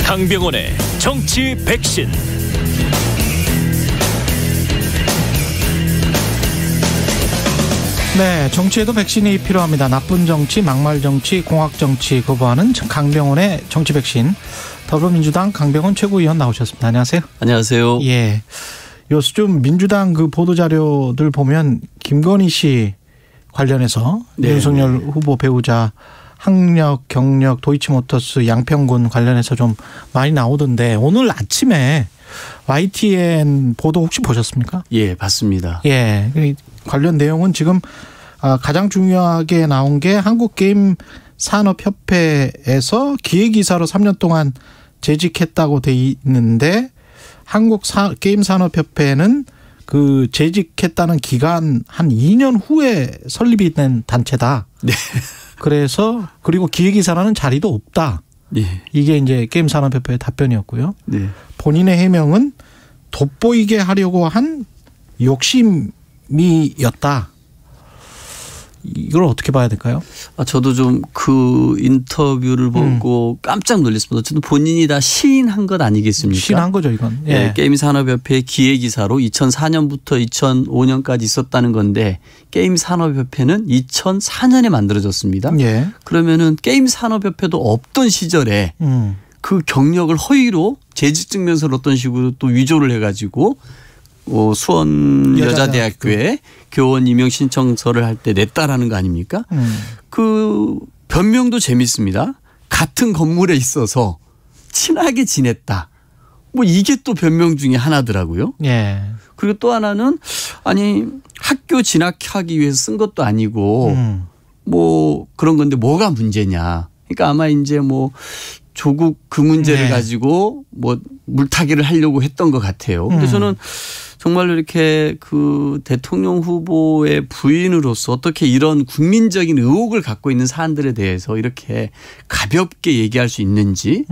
강병원의 정치 백신. 네, 정치에도 백신이 필요합니다. 나쁜 정치, 막말 정치, 공학 정치 거부하는 강병원의 정치 백신. 더불어민주당 강병원 최고위원 나오셨습니다. 안녕하세요. 안녕하세요. 예, 요즘 민주당 그 보도 자료들 보면 김건희 씨 관련해서 네. 윤석열 후보 배우자 학력, 경력, 도이치모터스, 양평군 관련해서 좀 많이 나오던데 오늘 아침에 YTN 보도 혹시 보셨습니까? 예, 봤습니다. 예, 관련 내용은 지금 가장 중요하게 나온 게 한국게임산업협회에서 기획이사로 3년 동안 재직했다고 돼 있는데 한국게임산업협회는 그 재직했다는 기간 한 2년 후에 설립이 된 단체다. 네. 그래서 그리고 기획이사라는 자리도 없다. 예. 이게 이제 게임산업협회의 답변이었고요. 네. 본인의 해명은 돋보이게 하려고 한 욕심이었다. 이걸 어떻게 봐야 될까요? 저도 좀 그 인터뷰를 보고 깜짝 놀랐습니다. 어쨌든 본인이 다 시인한 것 아니겠습니까? 시인한 거죠, 이건. 예. 네, 게임산업협회 기획이사로 2004년부터 2005년까지 있었다는 건데 게임산업협회는 2004년에 만들어졌습니다. 예. 그러면은 게임산업협회도 없던 시절에 그 경력을 허위로 재직증명서를 어떤 식으로 또 위조를 해가지고 수원여자대학교에 교원 임용 신청서를 할 때 냈다라는 거 아닙니까? 그 변명도 재밌습니다. 같은 건물에 있어서 친하게 지냈다. 뭐 이게 또 변명 중에 하나더라고요. 예. 그리고 또 하나는 아니 학교 진학하기 위해서 쓴 것도 아니고 뭐 그런 건데 뭐가 문제냐. 그러니까 아마 이제 뭐 조국 그 문제를 네. 가지고 뭐 물타기를 하려고 했던 것 같아요. 근데 저는 정말로 이렇게 그 대통령 후보의 부인으로서 어떻게 이런 국민적인 의혹을 갖고 있는 사안들에 대해서 이렇게 가볍게 얘기할 수 있는지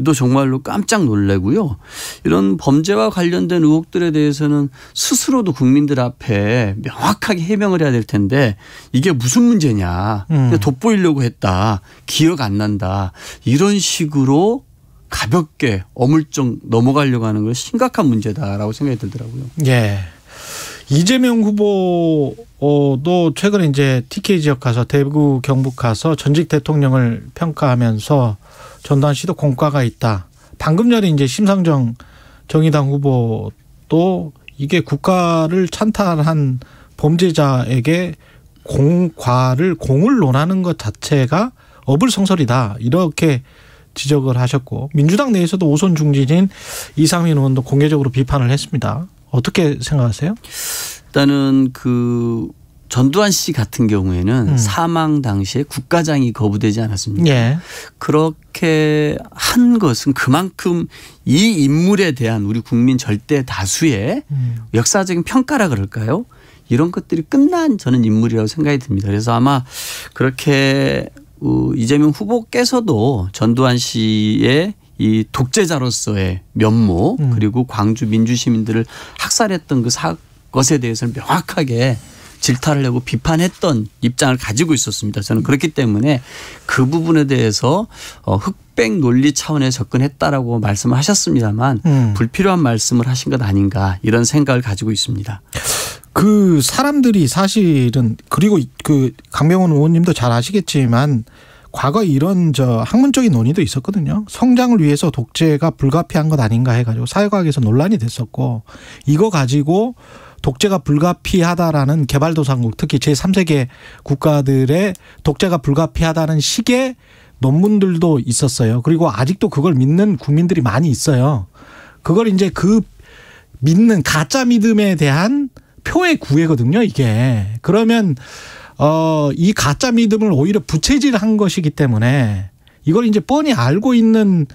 또 정말로 깜짝 놀라고요. 이런 범죄와 관련된 의혹들에 대해서는 스스로도 국민들 앞에 명확하게 해명을 해야 될 텐데 이게 무슨 문제냐. 그냥 돋보이려고 했다. 기억 안 난다. 이런 식으로 가볍게 어물쩍 넘어가려고 하는 건 심각한 문제다라고 생각이 들더라고요. 예. 이재명 후보도 최근에 이제 TK 지역 가서 대구 경북 가서 전직 대통령을 평가하면서 전두환 씨도 공과가 있다. 방금 전에 이제 심상정 정의당 후보도 이게 국가를 찬탈한 범죄자에게 공을 논하는 것 자체가 어불성설이다. 이렇게 지적을 하셨고 민주당 내에서도 오손 중진인 이상민 의원도 공개적으로 비판을 했습니다. 어떻게 생각하세요? 일단은 그 전두환 씨 같은 경우에는 사망 당시에 국가장이 거부되지 않았습니까? 예. 그렇게 한 것은 그만큼 이 인물에 대한 우리 국민 절대 다수의 역사적인 평가라 그럴까요? 이런 것들이 끝난 저는 인물이라고 생각이 듭니다. 그래서 아마 그렇게 이재명 후보께서도 전두환 씨의 이 독재자로서의 면모 그리고 광주 민주시민들을 학살했던 그 것에 대해서는 명확하게 질타를 하고 비판했던 입장을 가지고 있었습니다. 저는 그렇기 때문에 그 부분에 대해서 흑백 논리 차원에 접근했다라고 말씀을 하셨습니다만 불필요한 말씀을 하신 것 아닌가 이런 생각을 가지고 있습니다. 그 사람들이 사실은 그리고 그 강병원 의원님도 잘 아시겠지만 과거 이런 학문적인 논의도 있었거든요. 성장을 위해서 독재가 불가피한 것 아닌가 해가지고 사회과학에서 논란이 됐었고 이거 가지고 독재가 불가피하다라는 개발도상국 특히 제3세계 국가들의 독재가 불가피하다는 식의 논문들도 있었어요. 그리고 아직도 그걸 믿는 국민들이 많이 있어요. 그걸 이제 그 믿는 가짜 믿음에 대한 표의 구애거든요, 이게. 그러면 이 가짜 믿음을 오히려 부채질한 것이기 때문에 이걸 이제 뻔히 알고 있는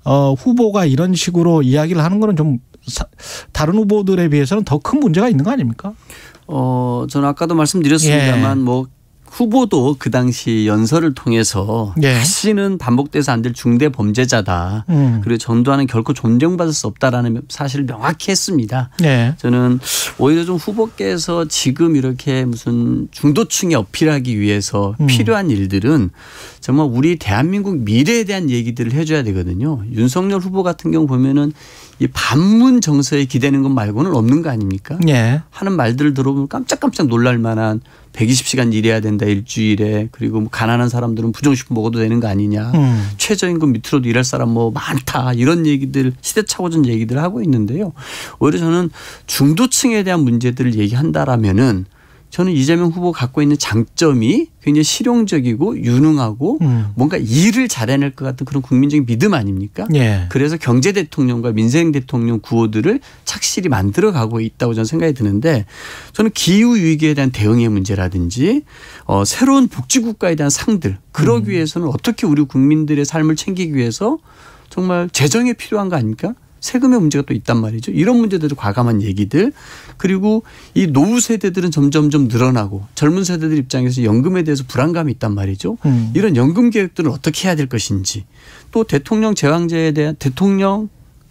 후보가 이런 식으로 이야기를 하는 거는 좀 다른 후보들에 비해서는 더 큰 문제가 있는 거 아닙니까? 저는 아까도 말씀드렸습니다만 예. 뭐 후보도 그 당시 연설을 통해서 예. 다시는 반복돼서 안 될 중대 범죄자다. 그리고 전두환은 결코 존경받을 수 없다라는 사실을 명확히 했습니다. 예. 저는 오히려 좀 후보께서 지금 이렇게 무슨 중도층에 어필하기 위해서 필요한 일들은 정말 우리 대한민국 미래에 대한 얘기들을 해줘야 되거든요. 윤석열 후보 같은 경우 보면은 이 반문 정서에 기대는 것 말고는 없는 거 아닙니까? 예. 하는 말들을 들어보면 깜짝깜짝 놀랄 만한 120시간 일해야 된다 일주일에 그리고 뭐 가난한 사람들은 부정식품 먹어도 되는 거 아니냐. 최저임금 밑으로도 일할 사람 뭐 많다 이런 얘기들 시대착오전 얘기들을 하고 있는데요. 오히려 저는 중도층에 대한 문제들을 얘기한다라면은 저는 이재명 후보 갖고 있는 장점이 굉장히 실용적이고 유능하고 뭔가 일을 잘해낼 것 같은 그런 국민적인 믿음 아닙니까? 예. 그래서 경제 대통령과 민생 대통령 구호들을 착실히 만들어가고 있다고 저는 생각이 드는데 저는 기후 위기에 대한 대응의 문제라든지 새로운 복지국가에 대한 상들 그러기 위해서는 어떻게 우리 국민들의 삶을 챙기기 위해서 정말 재정이 필요한 거 아닙니까? 세금의 문제가 또 있단 말이죠. 이런 문제들을 과감한 얘기들 그리고 이 노후 세대들은 점점점 늘어나고 젊은 세대들 입장에서 연금에 대해서 불안감이 있단 말이죠. 이런 연금 계획들을 어떻게 해야 될 것인지 또 대통령 제왕제에 대한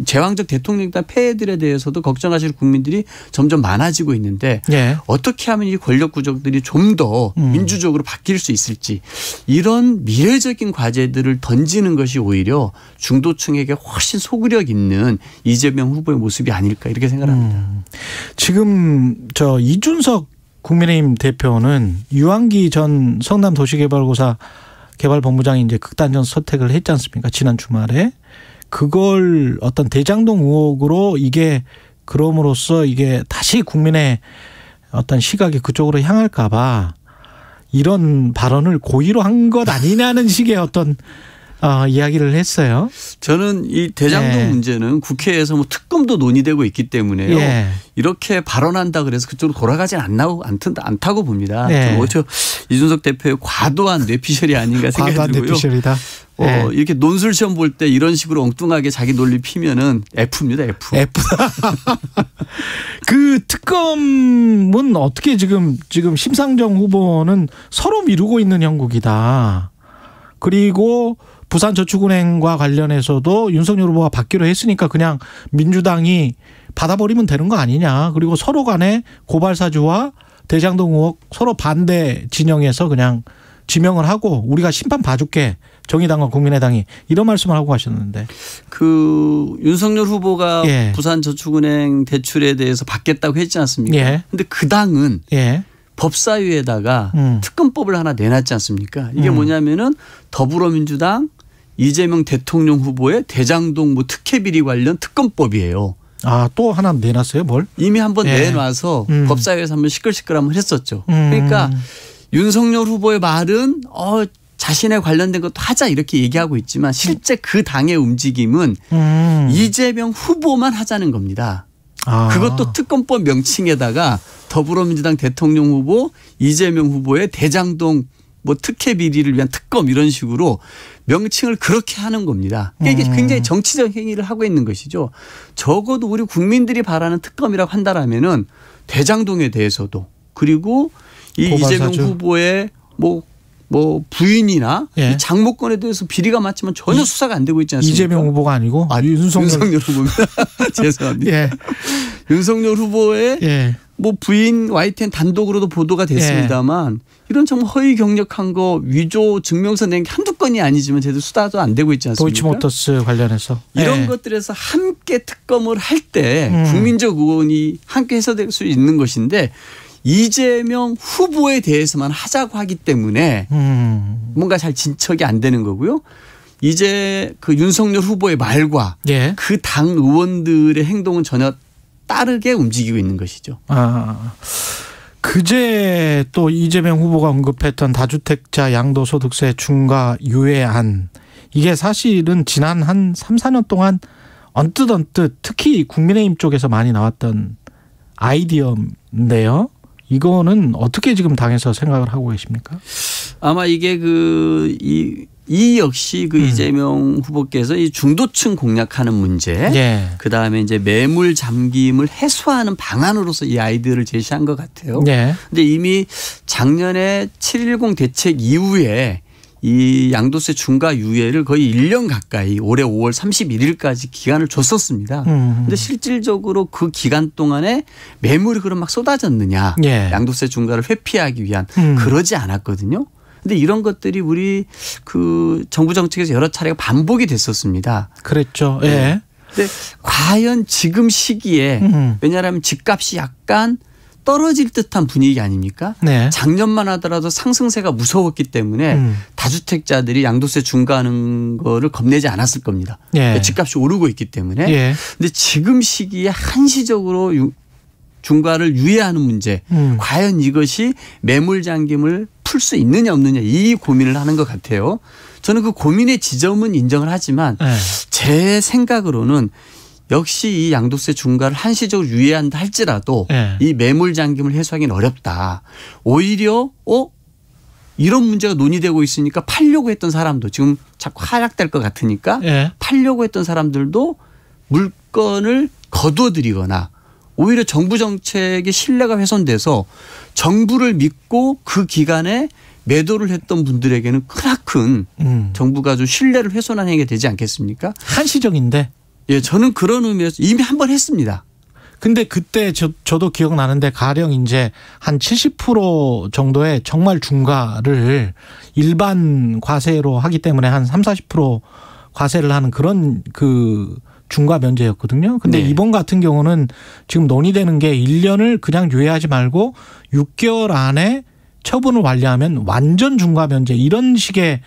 제왕적 대통령에 대한 폐해들에 대해서도 걱정하실 국민들이 점점 많아지고 있는데 예. 어떻게 하면 이 권력 구조들이 좀 더 민주적으로 바뀔 수 있을지 이런 미래적인 과제들을 던지는 것이 오히려 중도층에게 훨씬 소구력 있는 이재명 후보의 모습이 아닐까 이렇게 생각합니다. 지금 이준석 국민의힘 대표는 유한기 전 성남도시개발공사 개발본부장이 이제 극단적 선택을 했지 않습니까? 지난 주말에. 그걸 어떤 대장동 의혹으로 이게 그럼으로써 이게 다시 국민의 어떤 시각이 그쪽으로 향할까 봐 이런 발언을 고의로 한 것 아니냐는 식의 어떤 이야기를 했어요. 저는 이 대장동 예. 문제는 국회에서 뭐 특검도 논의되고 있기 때문에요. 예. 이렇게 발언한다 그래서 그쪽으로 돌아가진 않다고 봅니다. 예. 오히려 이준석 대표의 과도한 뇌피셜이 아닌가 생각이 과도한 들고요. 뇌피셜이다. 예. 이렇게 논술 시험 볼 때 이런 식으로 엉뚱하게 자기 논리 피면은 F입니다. F. 그 특검은 어떻게 지금 심상정 후보는 서로 미루고 있는 형국이다. 그리고 부산저축은행과 관련해서도 윤석열 후보가 받기로 했으니까 그냥 민주당이 받아버리면 되는 거 아니냐. 그리고 서로 간에 고발사주와 대장동 의혹 서로 반대 진영에서 그냥 지명을 하고 우리가 심판 봐줄게. 정의당과 국민의당이 이런 말씀을 하고 가셨는데. 그 윤석열 후보가 예. 부산저축은행 대출에 대해서 받겠다고 했지 않습니까? 예. 근데 그 당은 예. 법사위에다가 특검법을 하나 내놨지 않습니까? 이게 뭐냐면은 더불어민주당 이재명 대통령 후보의 대장동 뭐 특혜 비리 관련 특검법이에요. 아, 또 하나 내놨어요, 뭘? 이미 한번 예. 내놔서 법사위에서 한번 시끌시끌 한번 했었죠. 그러니까 윤석열 후보의 말은 자신에 관련된 것도 하자 이렇게 얘기하고 있지만 실제 그 당의 움직임은 이재명 후보만 하자는 겁니다. 그것도 특검법 명칭에다가 더불어민주당 대통령 후보 이재명 후보의 대장동 뭐 특혜 비리를 위한 특검 이런 식으로 명칭을 그렇게 하는 겁니다. 그러니까 이게 굉장히 정치적 행위를 하고 있는 것이죠. 적어도 우리 국민들이 바라는 특검이라고 한다라면은 대장동에 대해서도 그리고 이 이재명 후보의 뭐 부인이나 예. 이 장모권에 대해서 비리가 많지만 전혀 수사가 안 되고 있지 않습니까? 이재명 후보가 아니고 윤석열 후보입니다. 죄송합니다. 예. 윤석열 후보의 예. 뭐 부인 YTN 단독으로도 보도가 됐습니다만 이런 정말 허위 경력한 거 위조 증명서 낸 게 한두 건이 아니지만 제대로 수사도 안 되고 있지 않습니까? 도이치모터스 관련해서. 이런 예. 것들에서 함께 특검을 할 때 국민적 의원이 함께 해소될 수 있는 것인데 이재명 후보에 대해서만 하자고 하기 때문에 뭔가 잘 진척이 안 되는 거고요. 이제 그 윤석열 후보의 말과 예. 그 당 의원들의 행동은 전혀 따르게 움직이고 있는 것이죠. 그제 또 이재명 후보가 언급했던 다주택자 양도소득세 중과 유예안 이게 사실은 지난 한 3, 4년 동안 언뜻 특히 국민의힘 쪽에서 많이 나왔던 아이디어인데요. 이거는 어떻게 지금 당에서 생각을 하고 계십니까? 아마 이게 이 이 역시 그 이재명 후보께서 이 중도층 공략하는 문제, 예. 그 다음에 이제 매물 잠김을 해소하는 방안으로서 이 아이디어를 제시한 것 같아요. 예. 근데 이미 작년에 7.10 대책 이후에 이 양도세 중과 유예를 거의 1년 가까이 올해 5월 31일까지 기간을 줬었습니다. 근데 실질적으로 그 기간 동안에 매물이 그럼 막 쏟아졌느냐. 예. 양도세 중과를 회피하기 위한 그러지 않았거든요. 근데 이런 것들이 우리 그 정부 정책에서 여러 차례가 반복이 됐었습니다. 그랬죠. 예. 근데 과연 지금 시기에 왜냐하면 집값이 약간 떨어질 듯한 분위기 아닙니까? 네. 작년만 하더라도 상승세가 무서웠기 때문에 다주택자들이 양도세 중과하는 거를 겁내지 않았을 겁니다. 예. 집값이 오르고 있기 때문에. 예. 근데 지금 시기에 한시적으로 중과를 유예하는 문제. 과연 이것이 매물 잠김을 풀 수 있느냐 없느냐 이 고민을 하는 것 같아요. 저는 그 고민의 지점은 인정을 하지만 예. 제 생각으로는 역시 이 양도세 중과를 한시적으로 유예한다 할지라도 예. 이 매물 잠김을 해소하기는 어렵다. 오히려 이런 문제가 논의되고 있으니까 팔려고 했던 사람도 지금 자꾸 하락될 것 같으니까 예. 팔려고 했던 사람들도 물건을 거둬들이거나 오히려 정부 정책의 신뢰가 훼손돼서 정부를 믿고 그 기간에 매도를 했던 분들에게는 크나큰 정부가 좀 신뢰를 훼손한 행위가 되지 않겠습니까? 한시적인데. 예, 저는 그런 의미에서 이미 한 번 했습니다. 근데 그때 저도 기억나는데 가령 이제 한 70% 정도의 정말 중과를 일반 과세로 하기 때문에 한 30-40% 과세를 하는 그런 그 중과 면제였거든요. 근데 네. 이번 같은 경우는 지금 논의되는 게 1년을 그냥 유예하지 말고 6개월 안에 처분을 완료하면 완전 중과 면제 이런 식의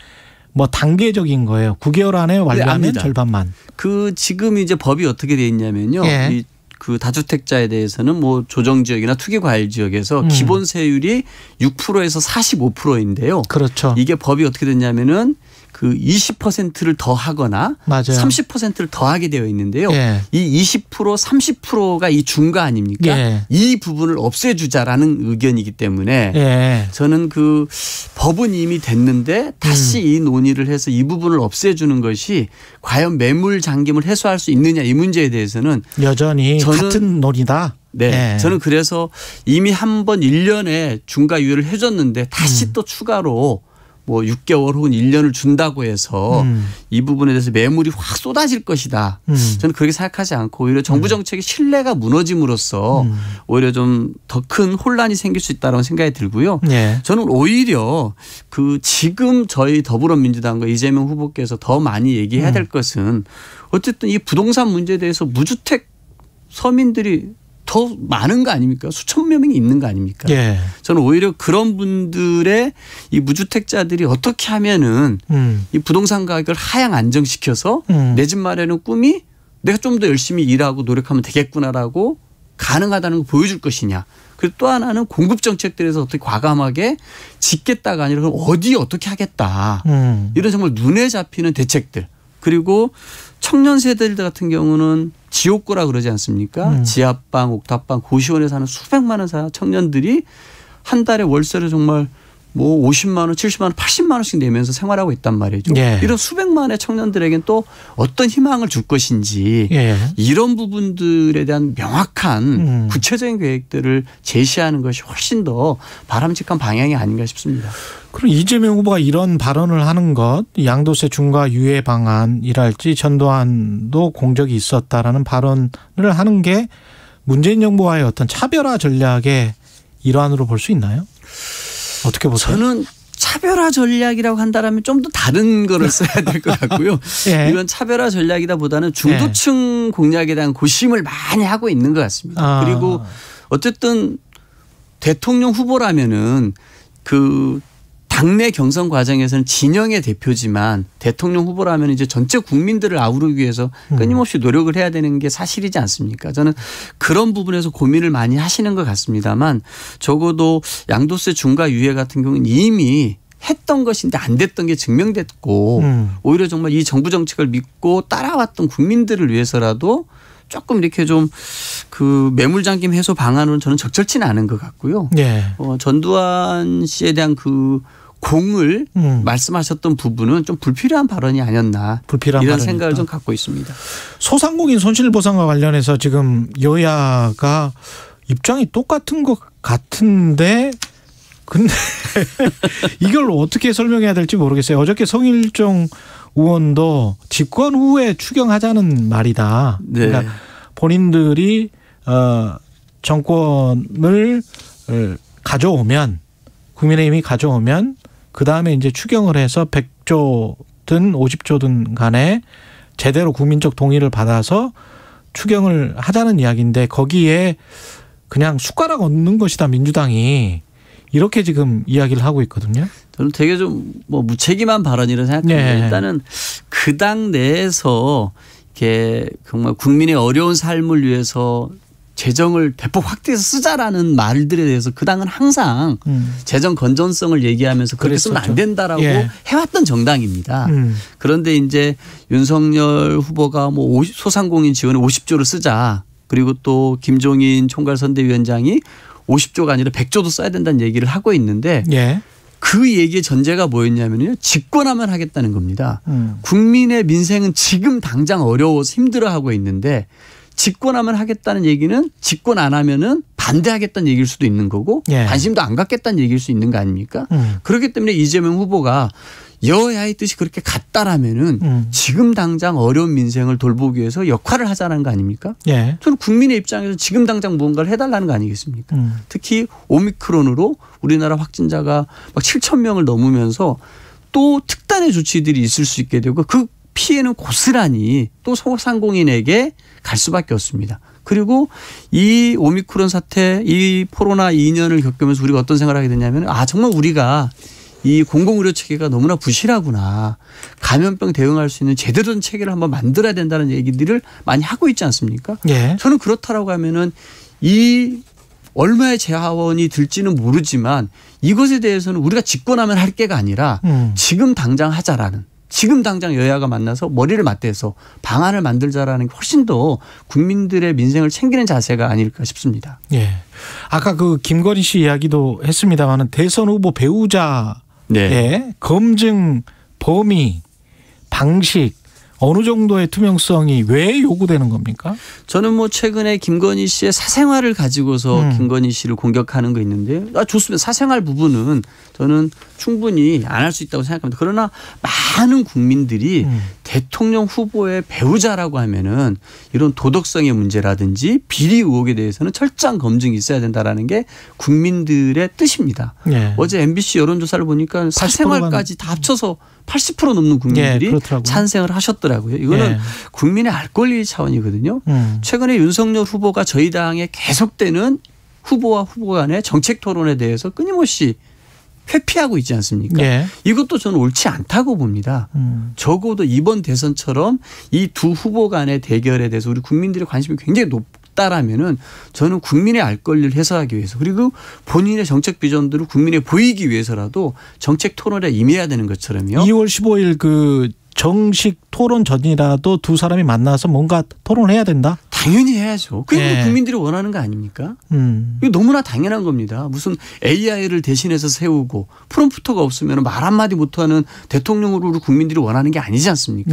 뭐 단계적인 거예요. 9개월 안에 완료하면 네, 절반만. 그 지금 이제 법이 어떻게 돼 있냐면요. 예. 이 그 다주택자에 대해서는 뭐 조정 지역이나 투기 과일 지역에서 기본 세율이 6%에서 45%인데요. 그렇죠. 이게 법이 어떻게 됐냐면은 그 20%를 더 하거나 맞아요. 30%를 더하게 되어 있는데요. 예. 이 20% 30%가 이 중과 아닙니까? 예. 이 부분을 없애주자라는 의견이기 때문에 예. 저는 그 법은 이미 됐는데 다시 이 논의를 해서 이 부분을 없애주는 것이 과연 매물 잠김을 해소할 수 있느냐 이 문제에 대해서는 여전히 저는 같은 논의다. 네. 예. 저는 그래서 이미 한 번 1년에 중과 유예를 해줬는데 다시 또 추가로 뭐 6개월 혹은 1년을 준다고 해서 이 부분에 대해서 매물이 확 쏟아질 것이다. 저는 그렇게 생각하지 않고 오히려 정부 정책의 신뢰가 무너짐으로써 오히려 좀 더 큰 혼란이 생길 수 있다고 생각이 들고요. 예. 저는 오히려 그 지금 저희 더불어민주당과 이재명 후보께서 더 많이 얘기해야 될 것은 어쨌든 이 부동산 문제에 대해서 무주택 서민들이 더 많은 거 아닙니까? 수천 명이 있는 거 아닙니까? 예. 저는 오히려 그런 분들의 이 무주택자들이 어떻게 하면은 이 부동산 가격을 하향 안정시켜서 내 집 마련의 꿈이 내가 좀 더 열심히 일하고 노력하면 되겠구나라고 가능하다는 걸 보여줄 것이냐. 그리고 또 하나는 공급 정책들에서 어떻게 과감하게 짓겠다가 아니라 그럼 어디 어떻게 하겠다. 이런 정말 눈에 잡히는 대책들. 그리고 청년 세대들 같은 경우는 지옥고라 그러지 않습니까? 지하방, 옥탑방, 고시원에 사는 수백만 원 청년들이 한 달에 월세를 정말 뭐 50만 원, 70만 원, 80만 원씩 내면서 생활하고 있단 말이죠. 예. 이런 수백만의 청년들에게는 또 어떤 희망을 줄 것인지 예. 이런 부분들에 대한 명확한 구체적인 계획들을 제시하는 것이 훨씬 더 바람직한 방향이 아닌가 싶습니다. 그럼 이재명 후보가 이런 발언을 하는 것, 양도세 중과 유예 방안이랄지 전두환도 공적이 있었다라는 발언을 하는 게 문재인 정부와의 어떤 차별화 전략의 일환으로 볼 수 있나요? 어떻게 보세요? 저는 차별화 전략이라고 한다면 좀 더 다른 거를 써야 될 것 같고요. 예. 이런 차별화 전략이다보다는 중도층 공략에 대한 고심을 많이 하고 있는 것 같습니다. 그리고 어쨌든 대통령 후보라면은 그 당내 경선 과정에서는 진영의 대표지만 대통령 후보라면 이제 전체 국민들을 아우르기 위해서 끊임없이 노력을 해야 되는 게 사실이지 않습니까? 저는 그런 부분에서 고민을 많이 하시는 것 같습니다만 적어도 양도세 중과 유예 같은 경우는 이미 했던 것인데 안 됐던 게 증명됐고 오히려 정말 이 정부 정책을 믿고 따라왔던 국민들을 위해서라도 조금 이렇게 좀 그 매물 잠김 해소 방안으로는 저는 적절치는 않은 것 같고요. 예. 전두환 씨에 대한 그 공을 말씀하셨던 부분은 좀 불필요한 발언이 아니었나 이런 발언이다. 생각을 좀 갖고 있습니다. 소상공인 손실보상과 관련해서 지금 여야가 입장이 똑같은 것 같은데 근데 이걸 어떻게 설명해야 될지 모르겠어요. 어저께 성일종 의원도 집권 후에 추경하자는 말이다. 네. 그러니까 본인들이 정권을 가져오면 국민의힘이 가져오면 그다음에 이제 추경을 해서 100조든 50조든 간에 제대로 국민적 동의를 받아서 추경을 하자는 이야기인데 거기에 그냥 숟가락 얹는 것이다 민주당이 이렇게 지금 이야기를 하고 있거든요. 저는 되게 좀 뭐 무책임한 발언이라고 생각합니다. 네. 일단은 그 당 내에서 이렇게 정말 국민의 어려운 삶을 위해서 재정을 대폭 확대해서 쓰자라는 말들에 대해서 그 당은 항상 재정 건전성을 얘기하면서 그렇게 쓰면 안 된다라고 해왔던 정당입니다. 그런데 이제 윤석열 후보가 뭐 소상공인 지원에 50조를 쓰자. 그리고 또 김종인 총괄선대위원장이 50조가 아니라 100조도 써야 된다는 얘기를 하고 있는데 그 얘기의 전제가 뭐였냐면요. 집권하면 하겠다는 겁니다. 국민의 민생은 지금 당장 어려워서 힘들어하고 있는데 집권하면 하겠다는 얘기는 집권 안 하면은 반대하겠다는 얘기일 수도 있는 거고 관심도 안 갖겠다는 얘기일 수 있는 거 아닙니까? 그렇기 때문에 이재명 후보가 여야의 뜻이 그렇게 같다라면은 지금 당장 어려운 민생을 돌보기 위해서 역할을 하자는 거 아닙니까? 저는 국민의 입장에서 지금 당장 무언가를 해달라는 거 아니겠습니까? 특히 오미크론으로 우리나라 확진자가 막 7천 명을 넘으면서 또 특단의 조치들이 있을 수 있게 되고 그 피해는 고스란히 또 소상공인에게 갈 수밖에 없습니다. 그리고 이 오미크론 사태, 이 코로나 2년을 겪으면서 우리가 어떤 생각을 하게 됐냐면 정말 우리가 이 공공의료 체계가 너무나 부실하구나. 감염병 대응할 수 있는 제대로 된 체계를 한번 만들어야 된다는 얘기들을 많이 하고 있지 않습니까? 저는 그렇다라고 하면은 이 얼마의 재화원이 들지는 모르지만 이것에 대해서는 우리가 집권하면 할 게가 아니라 지금 당장 하자라는 지금 당장 여야가 만나서 머리를 맞대서 방안을 만들자라는 게 훨씬 더 국민들의 민생을 챙기는 자세가 아닐까 싶습니다. 아까 그 김건희 씨 이야기도 했습니다마는 대선 후보 배우자의 검증 범위, 방식 어느 정도의 투명성이 왜 요구되는 겁니까? 저는 뭐 최근에 김건희 씨의 사생활을 가지고서 김건희 씨를 공격하는 거 있는데요. 좋습니다. 사생활 부분은 저는 충분히 안 할 수 있다고 생각합니다. 그러나 많은 국민들이 대통령 후보의 배우자라고 하면은 이런 도덕성의 문제라든지 비리 의혹에 대해서는 철저한 검증이 있어야 된다라는 게 국민들의 뜻입니다. 어제 MBC 여론조사를 보니까 사생활까지 다 합쳐서 80% 넘는 국민들이 찬성을 하셨더라고요. 이거는 국민의 알 권리 차원이거든요. 최근에 윤석열 후보가 저희 당에 계속되는 후보와 후보 간의 정책 토론에 대해서 끊임없이 회피하고 있지 않습니까? 이것도 저는 옳지 않다고 봅니다. 적어도 이번 대선처럼 이 두 후보 간의 대결에 대해서 우리 국민들의 관심이 굉장히 높다라면은 저는 국민의 알 권리를 해소하기 위해서 그리고 본인의 정책 비전들을 국민에 보이기 위해서라도 정책 토론에 임해야 되는 것처럼요. 2월 15일 그 정식 토론 전이라도 두 사람이 만나서 뭔가 토론을 해야 된다? 당연히 해야죠. 그게 국민들이 원하는 거 아닙니까? 이거 너무나 당연한 겁니다. 무슨 AI를 대신해서 세우고 프롬프터가 없으면 말 한마디 못하는 대통령으로 국민들이 원하는 게 아니지 않습니까?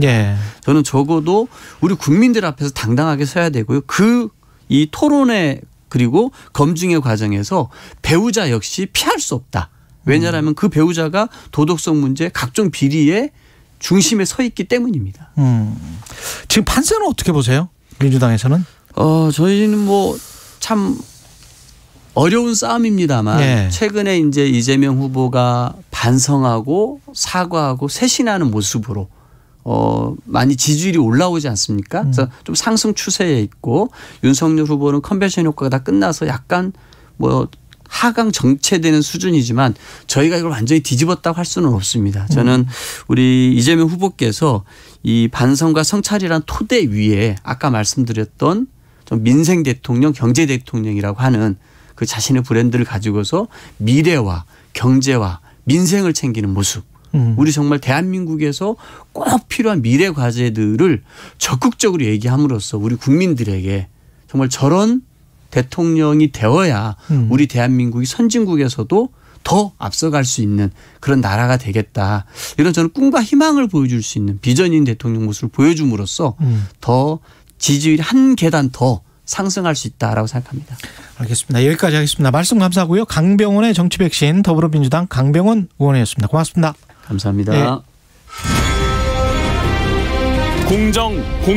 저는 적어도 우리 국민들 앞에서 당당하게 서야 되고요. 이 토론회 그리고 검증의 과정에서 배우자 역시 피할 수 없다. 왜냐하면 그 배우자가 도덕성 문제 각종 비리에 중심에 서 있기 때문입니다. 지금 판세는 어떻게 보세요? 민주당에서는? 저희는 뭐 참 어려운 싸움입니다만 최근에 이제 이재명 후보가 반성하고 사과하고 쇄신하는 모습으로 많이 지지율이 올라오지 않습니까? 그래서 좀 상승 추세에 있고 윤석열 후보는 컨벤션 효과가 다 끝나서 약간 뭐 하강 정체되는 수준이지만 저희가 이걸 완전히 뒤집었다고 할 수는 없습니다. 저는 우리 이재명 후보께서 이 반성과 성찰이란 토대 위에 아까 말씀드렸던 좀 민생 대통령, 경제 대통령이라고 하는 그 자신의 브랜드를 가지고서 미래와 경제와 민생을 챙기는 모습. 우리 정말 대한민국에서 꼭 필요한 미래 과제들을 적극적으로 얘기함으로써 우리 국민들에게 정말 저런 대통령이 되어야 우리 대한민국이 선진국에서도 더 앞서갈 수 있는 그런 나라가 되겠다. 이런 저는 꿈과 희망을 보여줄 수 있는 비전인 대통령 모습을 보여줌으로써 더 지지율이 한 계단 더 상승할 수 있다라고 생각합니다. 알겠습니다. 여기까지 하겠습니다. 말씀 감사하고요. 강병원의 정치 백신 더불어민주당 강병원 의원이었습니다. 고맙습니다. 감사합니다. 네. 공정, 공익.